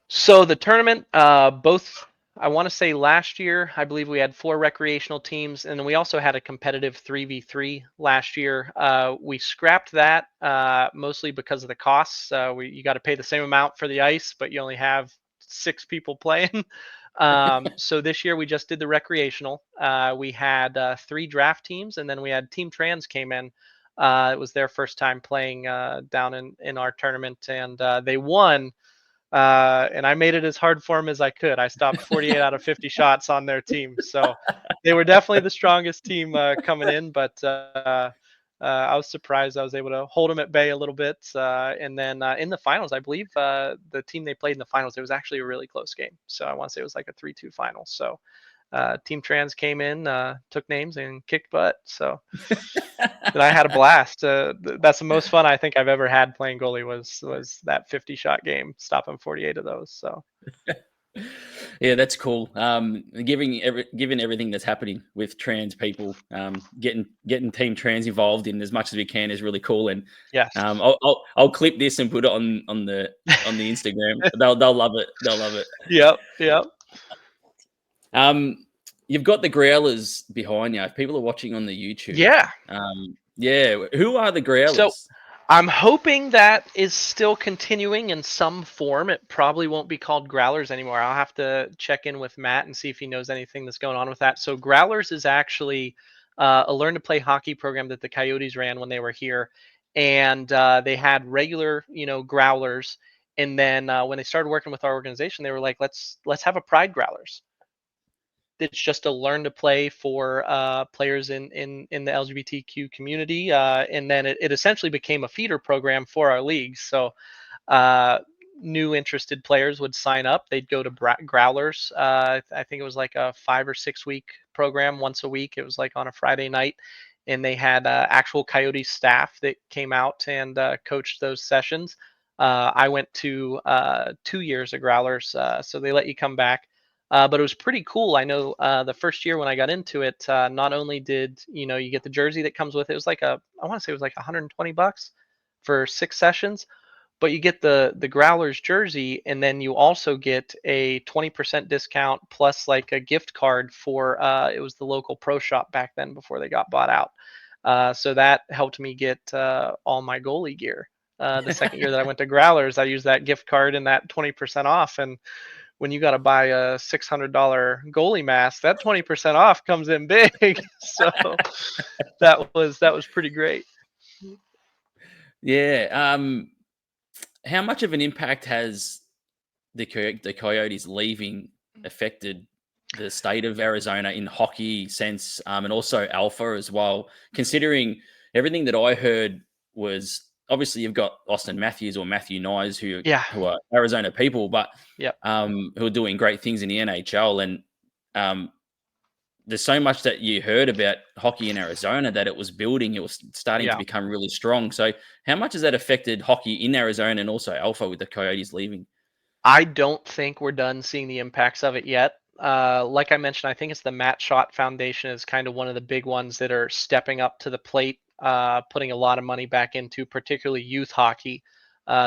Speaker 1: So the tournament, both I want to say last year, I believe we had 4 recreational teams, and then we also had a competitive 3v3 last year. We scrapped that mostly because of the costs. You got to pay the same amount for the ice, but you only have 6 people playing. So this year we just did the recreational. We had 3 draft teams, and then we had Team Trans came in. It was their first time playing down in our tournament, and they won. And I made it as hard for them as I could. I stopped 48 out of 50 shots on their team, so they were definitely the strongest team coming in. But I was surprised I was able to hold them at bay a little bit. And then in the finals, I believe the team they played in the finals, it was actually a really close game. So I want to say it was like a 3-2 final. So Team Trans came in, took names, and kicked butt. So and I had a blast. That's the most fun I think I've ever had playing goalie was that 50 shot game, stopping 48 of those. So
Speaker 2: Yeah, that's cool. Given everything that's happening with trans people, getting Team Trans involved in as much as we can is really cool. And
Speaker 1: yes,
Speaker 2: I'll clip this and put it on the Instagram. They'll love it. They'll love it.
Speaker 1: yep.
Speaker 2: Um, you've got the Growlers behind you. If people are watching on the YouTube,
Speaker 1: Yeah.
Speaker 2: yeah, who are the
Speaker 1: So
Speaker 2: Growlers?
Speaker 1: I'm hoping that is still continuing in some form. It probably won't be called Growlers anymore. I'll have to check in with Matt and see if he knows anything that's going on with that. So Growlers is actually a learn to play hockey program that the Coyotes ran when they were here, and they had regular, Growlers. And then when they started working with our organization, they were like, let's have a Pride Growlers. It's just a learn to play for players in the LGBTQ community, and then it essentially became a feeder program for our leagues. So uh, new interested players would sign up. They'd go to Growlers. I think it was like a 5 or 6 week program, once a week. It was like on a Friday night, and they had actual Coyote staff that came out and coached those sessions. I went to 2 years of Growlers, so they let you come back. But it was pretty cool. I know the first year when I got into it, not only did you get the jersey that comes with it, it was like I want to say it was like $120 for 6 sessions, but you get the Growlers jersey, and then you also get a 20% discount plus like a gift card for it was the local pro shop back then before they got bought out. So that helped me get all my goalie gear. The second year that I went to Growlers, I used that gift card and that 20% off. And when you got to buy a $600 goalie mask, that 20% off comes in big. So that was pretty great.
Speaker 2: Yeah. How much of an impact has the Coyotes leaving affected the state of Arizona in hockey sense, and also ALPA as well? Considering everything that I heard was obviously you've got Austin Matthews or Matthew Nyes
Speaker 1: Yeah.
Speaker 2: who are Arizona people, but
Speaker 1: Yep.
Speaker 2: who are doing great things in the NHL. And um, there's so much that you heard about hockey in Arizona that it was building, it was starting to
Speaker 1: Yeah.
Speaker 2: become really strong. So, how much has that affected hockey in Arizona and also ALPA with the Coyotes leaving?
Speaker 1: I don't think we're done seeing the impacts of it yet. Like I mentioned, I think it's the Matt Schott Foundation is kind of one of the big ones that are stepping up to the plate, putting a lot of money back into particularly youth hockey.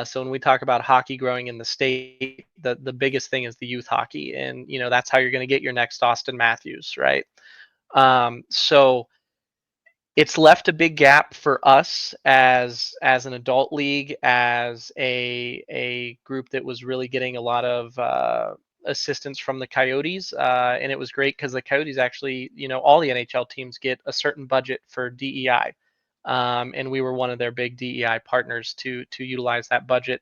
Speaker 1: So when we talk about hockey growing in the state, the biggest thing is the youth hockey, and that's how you're going to get your next Austin Matthews, right? So it's left a big gap for us as an adult league, as a group that was really getting a lot of assistance from the Coyotes, and it was great because the Coyotes actually, all the NHL teams get a certain budget for DEI, and we were one of their big DEI partners to utilize that budget.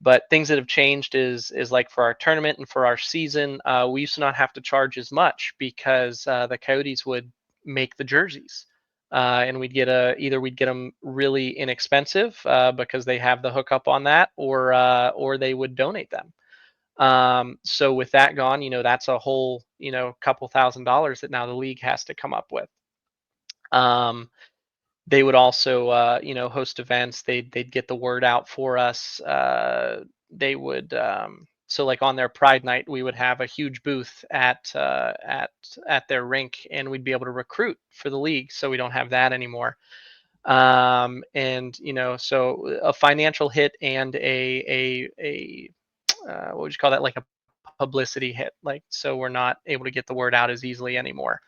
Speaker 1: But things that have changed is like for our tournament and for our season, we used to not have to charge as much because the Coyotes would make the jerseys. and we'd get either we'd get them really inexpensive because they have the hookup on that, or they would donate them. So with that gone, that's a whole couple $1,000s that now the league has to come up with. Um, they would also host events. They'd get the word out for us. They would so like on their Pride Night, we would have a huge booth at their rink, and we'd be able to recruit for the league. So we don't have that anymore. And so a financial hit and a what would you call that, like a publicity hit, like, so we're not able to get the word out as easily anymore.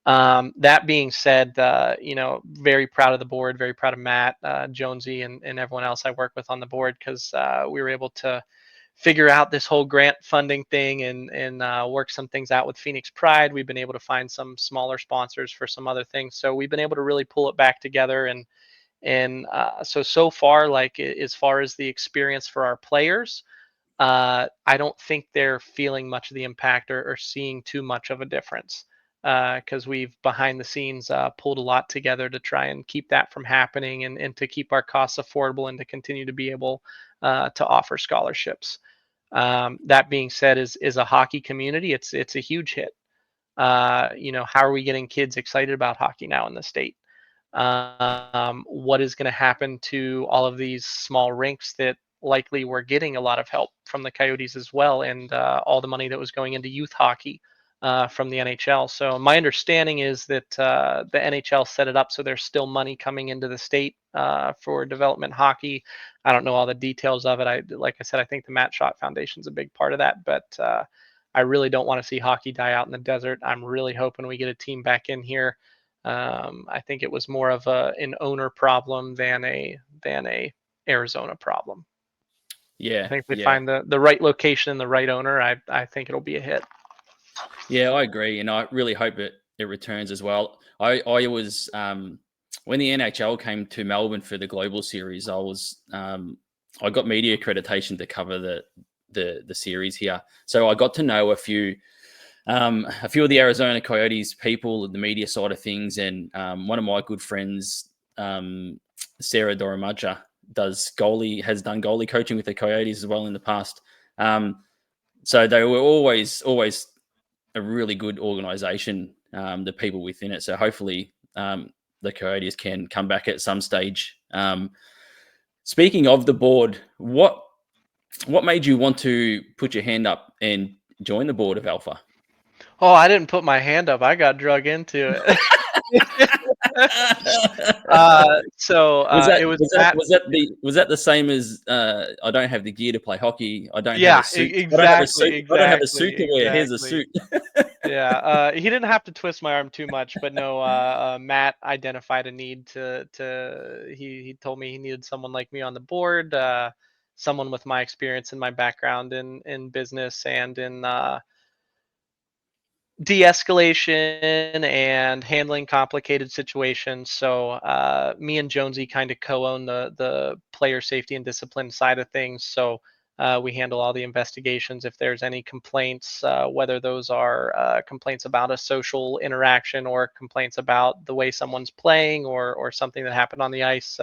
Speaker 1: That being said, very proud of the board, very proud of Matt, Jonesy, and everyone else I work with on the board, because we were able to figure out this whole grant funding thing and work some things out with Phoenix Pride. We've been able to find some smaller sponsors for some other things, so we've been able to really pull it back together. And so far, like, as far as the experience for our players, I don't think they're feeling much of the impact or seeing too much of a difference, because we've behind the scenes pulled a lot together to try and keep that from happening, and to keep our costs affordable, and to continue to be able to offer scholarships. That being said, is a hockey community, it's a huge hit. How are we getting kids excited about hockey now in the state? What is going to happen to all of these small rinks that likely were getting a lot of help from the Coyotes as well, and all the money that was going into youth hockey from the NHL? So my understanding is that the NHL set it up so there's still money coming into the state for development hockey. I don't know all the details of it. Like I said, I think the Matt Schott Foundation is a big part of that, but I really don't want to see hockey die out in the desert. I'm really hoping we get a team back in here. I think it was more of an owner problem than a Arizona problem. I
Speaker 2: Yeah,
Speaker 1: think if we
Speaker 2: yeah,
Speaker 1: find the right location and the right owner, I think it'll be a hit.
Speaker 2: yeah. I agree, and I really hope it returns as well. I was when the NHL came to Melbourne for the Global Series, I got media accreditation to cover the series here, so I got to know a few of the Arizona Coyotes people, the media side of things, and one of my good friends, Sarah Doramaja, has done goalie coaching with the Coyotes as well in the past. So they were always a really good organization, the people within it. So hopefully the Coyotes can come back at some stage. Speaking of the board, what made you want to put your hand up and join the board of ALPA?
Speaker 1: Oh, I didn't put my hand up. I got drug into it. It was Matt.
Speaker 2: Was that the same as I don't have the gear to play hockey. I don't have a
Speaker 1: Yeah,
Speaker 2: suit. I don't have a
Speaker 1: exactly,
Speaker 2: suit. I don't have a suit
Speaker 1: exactly,
Speaker 2: to wear. Here's a
Speaker 1: exactly.
Speaker 2: suit.
Speaker 1: Yeah, he didn't have to twist my arm too much, but no, Matt identified a need he told me he needed someone like me on the board, someone with my experience and my background in business and in de-escalation and handling complicated situations. So me and Jonesy kind of co-own the player safety and discipline side of things. So we handle all the investigations if there's any complaints, whether those are complaints about a social interaction or complaints about the way someone's playing or something that happened on the ice.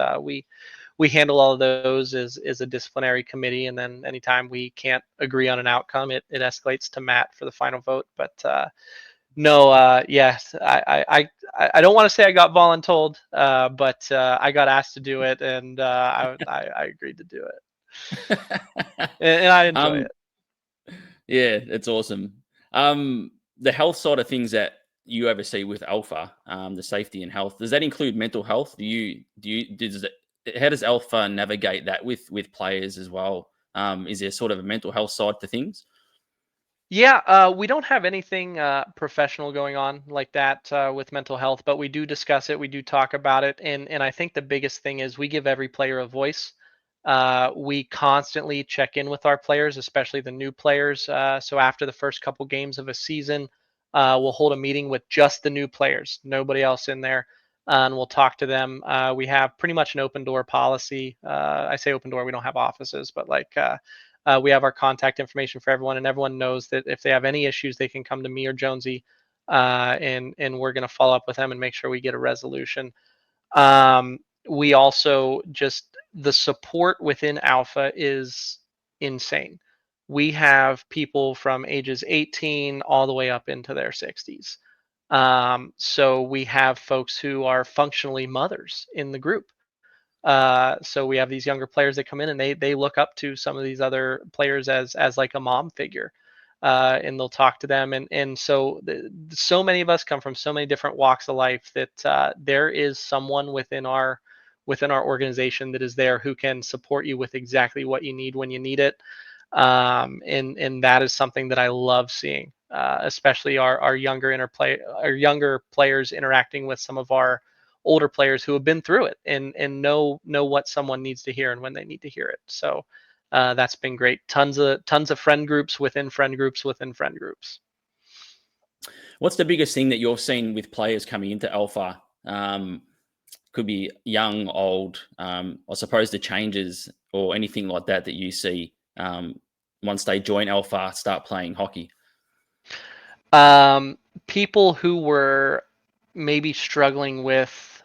Speaker 1: We handle all of those as a disciplinary committee, and then anytime we can't agree on an outcome, it escalates to Matt for the final vote. But no, yes, I don't want to say I got voluntold, but I got asked to do it, and I agreed to do it, and I enjoy
Speaker 2: um,
Speaker 1: it.
Speaker 2: yeah, it's awesome. The health side of things that you oversee with Alpha, the safety and health, does that include mental health? How does Alpha navigate that with players as well? Is there sort of a mental health side to things?
Speaker 1: Yeah, we don't have anything professional going on like that with mental health, but we do discuss it. We do talk about it, and I think the biggest thing is we give every player a voice. We constantly check in with our players, especially the new players. So after the first couple games of a season, we'll hold a meeting with just the new players, nobody else in there, and we'll talk to them. We have pretty much an open door policy. I say open door, we don't have offices, but like. We have our contact information for everyone, and everyone knows that if they have any issues, they can come to me or Jonesy. and we're going to follow up with them and make sure we get a resolution. We also just the support within ALPHA is insane. We have people from ages 18 all the way up into their 60s. So we have folks who are functionally mothers in the group. So we have these younger players that come in and they look up to some of these other players as like a mom figure, and they'll talk to them. And so so many of us come from so many different walks of life that there is someone within our organization that is there who can support you with exactly what you need when you need it. And that is something that I love seeing, especially our younger players interacting with some of our older players who have been through it and know what someone needs to hear and when they need to hear it. So that's been great. Tons of friend groups within friend groups within friend groups.
Speaker 2: What's the biggest thing that you've seen with players coming into ALPHA? Could be young, old. I suppose the changes or anything like that that you see once they join ALPHA, start playing hockey.
Speaker 1: People who were maybe struggling with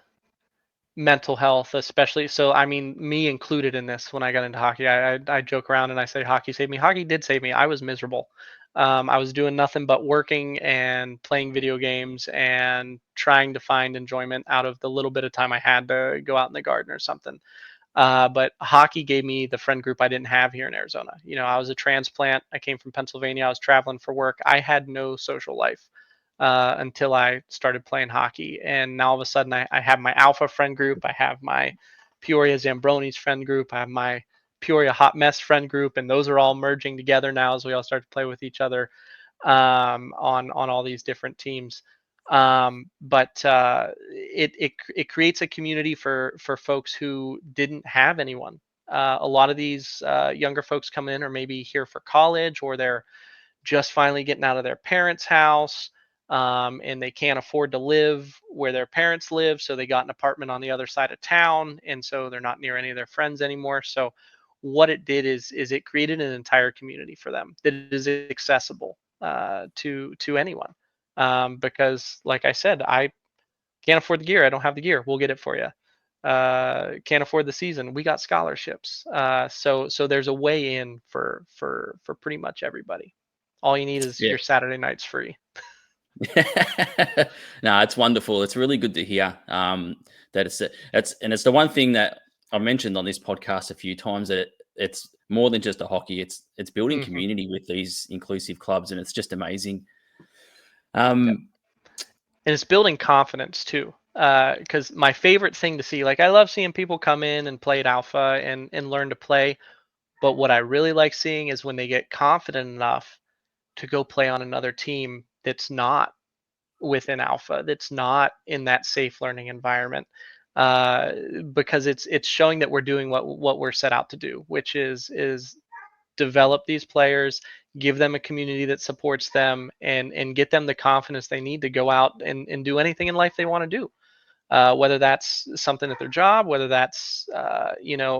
Speaker 1: mental health, especially. So, I mean, me included in this when I got into hockey. I joke around and I say hockey saved me. Hockey did save me. I was miserable. I was doing nothing but working and playing video games and trying to find enjoyment out of the little bit of time I had to go out in the garden or something. But hockey gave me the friend group I didn't have here in Arizona. You know, I was a transplant. I came from Pennsylvania. I was traveling for work. I had no social life until I started playing hockey. And now all of a sudden, I have my ALPHA friend group. I have my Peoria Zambronis friend group. I have my Peoria Hot Mess friend group. And those are all merging together now as we all start to play with each other on all these different teams. But it creates a community for folks who didn't have anyone. A lot of these younger folks come in or maybe here for college, or they're just finally getting out of their parents' house, and they can't afford to live where their parents live, so they got an apartment on the other side of town, and so they're not near any of their friends anymore. So what it did is it created an entire community for them that is accessible to anyone. Because, like I said, I can't afford the gear. I don't have the gear. We'll get it for you. Can't afford the season. We got scholarships. So there's a way in for pretty much everybody. All you need is
Speaker 2: Yeah.
Speaker 1: your Saturday nights free.
Speaker 2: No, it's wonderful. It's really good to hear that it's the one thing that I've mentioned on this podcast a few times, that it's more than just a hockey. It's building
Speaker 1: Hmm.
Speaker 2: community with these inclusive clubs, and it's just amazing.
Speaker 1: Yep. And it's building confidence too. Because my favorite thing to see, like I love seeing people come in and play at ALPHA and learn to play. But what I really like seeing is when they get confident enough to go play on another team that's not within ALPHA, that's not in that safe learning environment, because it's showing that we're doing what we're set out to do, which is develop these players, give them a community that supports them, and get them the confidence they need to go out and do anything in life they want to do. Whether that's something at their job, whether that's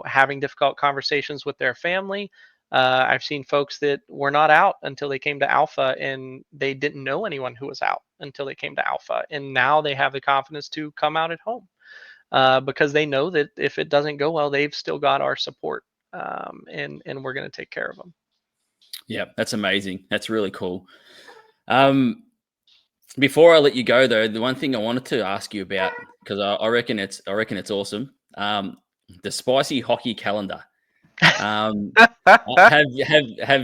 Speaker 1: having difficult conversations with their family. I've seen folks that were not out until they came to ALPHA, and they didn't know anyone who was out until they came to ALPHA, and now they have the confidence to come out at home, because they know that if it doesn't go well, they've still got our support, and we're going to take care of them.
Speaker 2: Yeah, that's amazing. That's really cool. Before I let you go, though, the one thing I wanted to ask you about, because I reckon it's awesome. The spicy hockey calendar. Have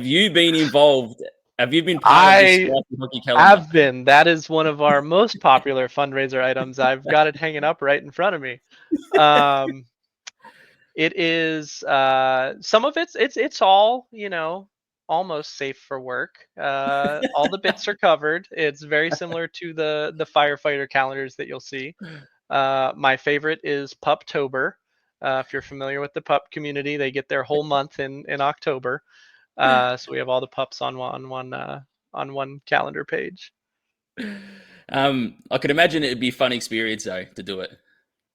Speaker 2: you been involved? Have you been part of this
Speaker 1: I
Speaker 2: spicy hockey calendar?
Speaker 1: have been. That is one of our most popular fundraiser items. I've got it hanging up right in front of me. Um, it is some of it's all almost safe for work. All the bits are covered. It's very similar to the firefighter calendars that you'll see. My favorite is Puptober. If you're familiar with the pup community, they get their whole month in October. So we have all the pups on one calendar page.
Speaker 2: I could imagine it'd be a fun experience though to do it.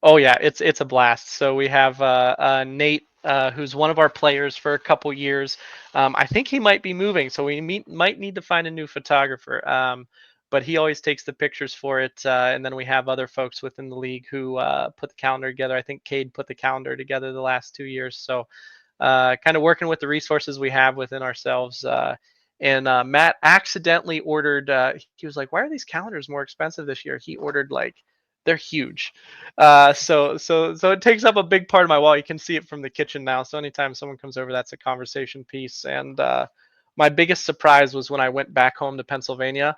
Speaker 1: Oh yeah, it's a blast. So we have Nate, who's one of our players for a couple years. I think he might be moving, so we might need to find a new photographer. but he always takes the pictures for it. And then we have other folks within the league who put the calendar together. I think Cade put the calendar together the last 2 years. So kind of working with the resources we have within ourselves. And Matt accidentally ordered. He was like, "Why are these calendars more expensive this year?" He ordered like they're huge, so it takes up a big part of my wall. You can see it from the kitchen now. So anytime someone comes over, that's a conversation piece. And my biggest surprise was when I went back home to Pennsylvania.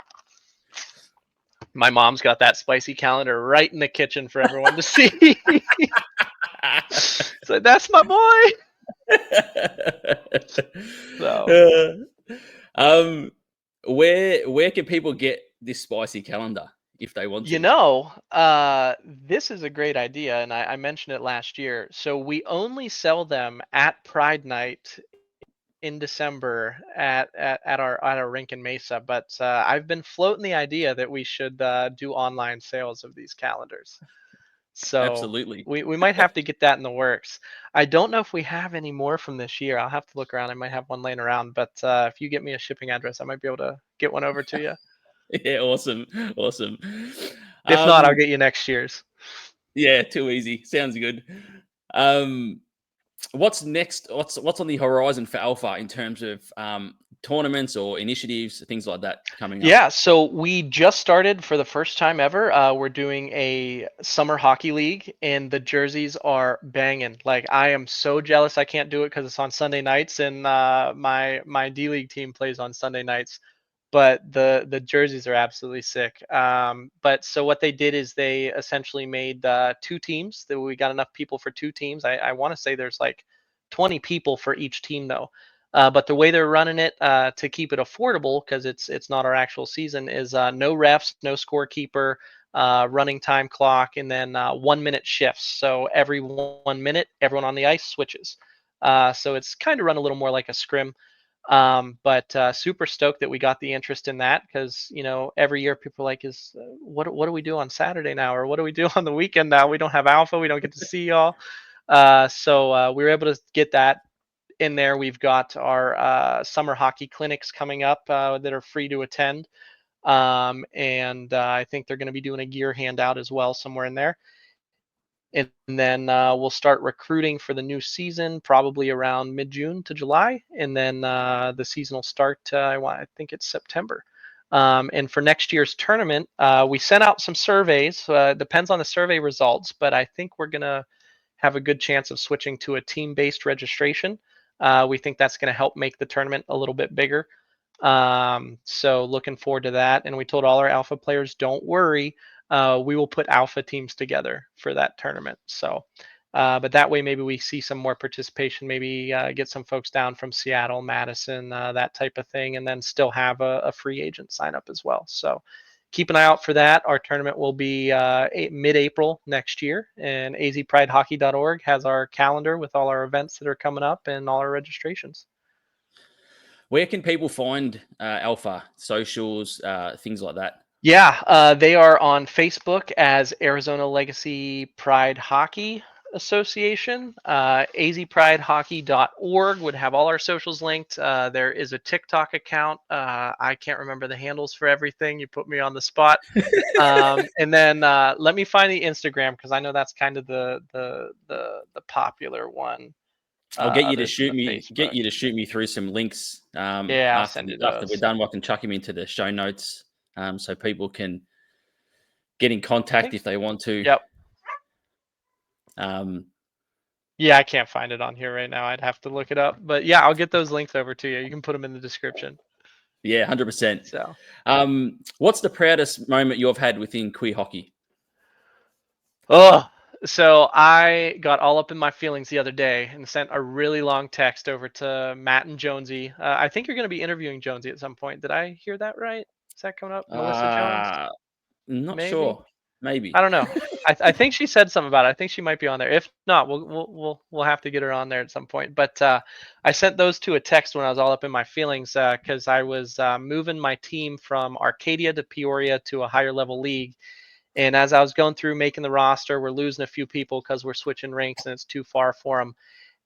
Speaker 1: My mom's got that spicy calendar right in the kitchen for everyone to see. So that's my boy. So
Speaker 2: um, where can people get this spicy calendar if they want to?
Speaker 1: this is a great idea, and I mentioned it last year. So we only sell them at Pride Night in December at our rink in Mesa. But I've been floating the idea that we should do online sales of these calendars. So
Speaker 2: Absolutely.
Speaker 1: we might have to get that in the works. I don't know if we have any more from this year. I'll have to look around. I might have one laying around, but if you get me a shipping address, I might be able to get one over to you.
Speaker 2: Yeah, awesome.
Speaker 1: If not, I'll
Speaker 2: Um,
Speaker 1: get you next year's.
Speaker 2: yeah, too easy. Sounds good. Um, what's next? What's on the horizon for Alpha in terms of tournaments or initiatives, things like that coming up?
Speaker 1: Yeah, so we just started for the first time ever. We're doing a summer hockey league, and the jerseys are banging. Like I am so jealous I can't do it because it's on Sunday nights, and my D League team plays on Sunday nights. But the jerseys are absolutely sick. But so what they did is they essentially made two teams. That we got enough people for two teams. I want to say there's like 20 people for each team though. But the way they're running it to keep it affordable, because it's not our actual season, is no refs, no scorekeeper, running time clock, and then 1 minute shifts. So every 1 minute, everyone on the ice switches. So it's kind of run a little more like a scrim. But super stoked that we got the interest in that, because every year people are like, is what do we do on Saturday now, or what do we do on the weekend now? We don't have alpha, we don't get to see y'all. So we were able to get that in there. We've got our summer hockey clinics coming up that are free to attend. And I think they're going to be doing a gear handout as well somewhere in there. And then we'll start recruiting for the new season probably around mid-June to July. And then the season will start, I think it's September. And for next year's tournament, we sent out some surveys. Depends on the survey results, but I think we're going to have a good chance of switching to a team-based registration. We think that's going to help make the tournament a little bit bigger. So looking forward to that. And we told all our alpha players, don't worry, we will put alpha teams together for that tournament. So, but that way maybe we see some more participation, maybe get some folks down from Seattle, Madison, that type of thing, and then still have a free agent sign up as well. So keep an eye out for that. Our tournament will be mid-April next year, and azpridehockey.org has our calendar with all our events that are coming up and all our registrations.
Speaker 2: Where can people find Alpha socials, things like that?
Speaker 1: Yeah, they are on Facebook as Arizona Legacy Pride Hockey Association. azpridehockey.org would have all our socials linked. There is a TikTok account. I can't remember the handles for everything. You put me on the spot. And then let me find the Instagram, because I know that's kind of the popular one.
Speaker 2: I'll get you to
Speaker 1: Other than
Speaker 2: shoot
Speaker 1: the
Speaker 2: me. Get
Speaker 1: Facebook.
Speaker 2: you to shoot me through some links
Speaker 1: Yeah, I'll
Speaker 2: after
Speaker 1: send you
Speaker 2: after we're
Speaker 1: those.
Speaker 2: done. I can chuck them into the show notes so people can get in contact if they want to.
Speaker 1: Yep.
Speaker 2: Um,
Speaker 1: Yeah, I can't find it on here right now. I'd have to look it up. But yeah, I'll get those links over to you. You can put them in the description.
Speaker 2: yeah, 100%.
Speaker 1: So,
Speaker 2: What's the proudest moment you've had within queer hockey?
Speaker 1: oh, so I got all up in my feelings the other day and sent a really long text over to Matt and Jonesy. I think you're going to be interviewing Jonesy at some point. Did I hear that right? Is that coming up? Melissa Jones?
Speaker 2: Uh, not
Speaker 1: Maybe.
Speaker 2: sure. Maybe.
Speaker 1: I don't know. I think she said something about it. I think she might be on there. If not, we'll have to get her on there at some point. But I sent those two a text when I was all up in my feelings, because I was moving my team from Arcadia to Peoria to a higher level league. And as I was going through making the roster, we're losing a few people because we're switching ranks and it's too far for them.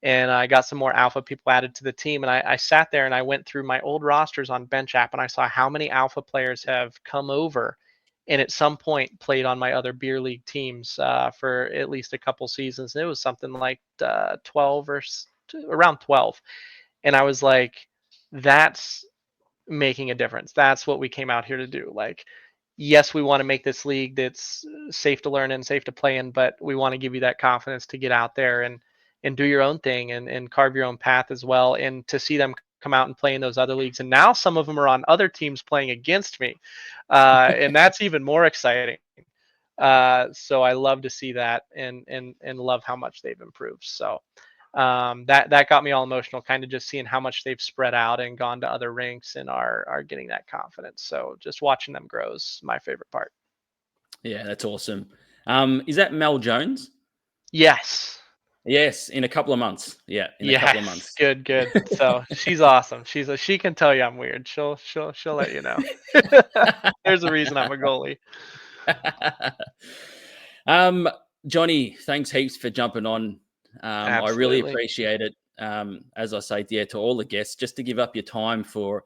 Speaker 1: and I got some more alpha people added to the team. And I sat there and I went through my old rosters on Bench App, and I saw how many alpha players have come over and at some point played on my other beer league teams for at least a couple seasons. And it was something like 12 or around 12. And I was like, that's making a difference. That's what we came out here to do. Like, yes, we want to make this league that's safe to learn and safe to play in, but we want to give you that confidence to get out there and do your own thing and carve your own path as well. And to see them come out and play in those other leagues. And now some of them are on other teams playing against me. And that's even more exciting. So I love to see that and love how much they've improved. So that got me all emotional, kind of just seeing how much they've spread out and gone to other rinks and are getting that confidence. So just watching them grow is my favorite part.
Speaker 2: Yeah, that's awesome. Is that Mel Jones?
Speaker 1: Yes.
Speaker 2: Yes, in a couple of months. Yeah, in a couple of
Speaker 1: Yes.
Speaker 2: months.
Speaker 1: Good. So she's awesome. She can tell you I'm weird. She'll let you know. There's a reason I'm a goalie.
Speaker 2: Johnny, thanks heaps for jumping on. I really
Speaker 1: Absolutely.
Speaker 2: appreciate it. As I say, to all the guests, just to give up your time for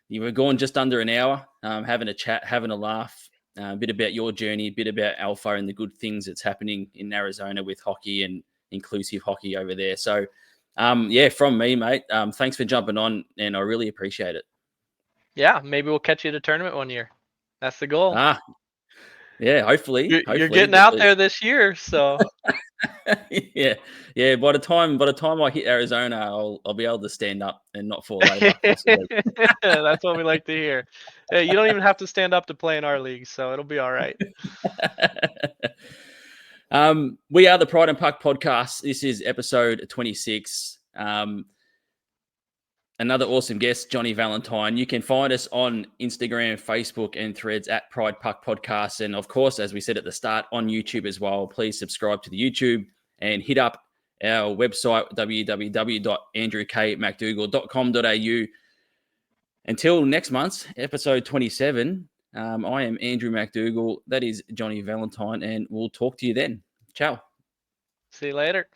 Speaker 2: you were gone just under an hour, having a chat, having a laugh, a bit about your journey, a bit about Alpha and the good things that's happening in Arizona with hockey and inclusive hockey over there. So, yeah, from me, mate, thanks for jumping on, and I really appreciate it.
Speaker 1: Yeah, maybe we'll catch you at a tournament one year. That's the goal.
Speaker 2: Yeah, hopefully,
Speaker 1: You're getting out there this year, so
Speaker 2: yeah. By the time I hit Arizona, I'll be able to stand up and not fall over, possibly.
Speaker 1: that's what we like to hear. Hey, you don't even have to stand up to play in our league, so it'll be all right.
Speaker 2: We are the Pride and Puck podcast. This is episode 26. Another awesome guest, Johnny Valentine. You can find us on Instagram, Facebook, and Threads at Pride Puck Podcast. And of course, as we said at the start, on YouTube as well. Please subscribe to the YouTube and hit up our website, www.andrewkmcdougall.com.au. Until next month, episode 27, I am Andrew McDougall. That is Johnny Valentine, and we'll talk to you then. Ciao.
Speaker 1: See you later.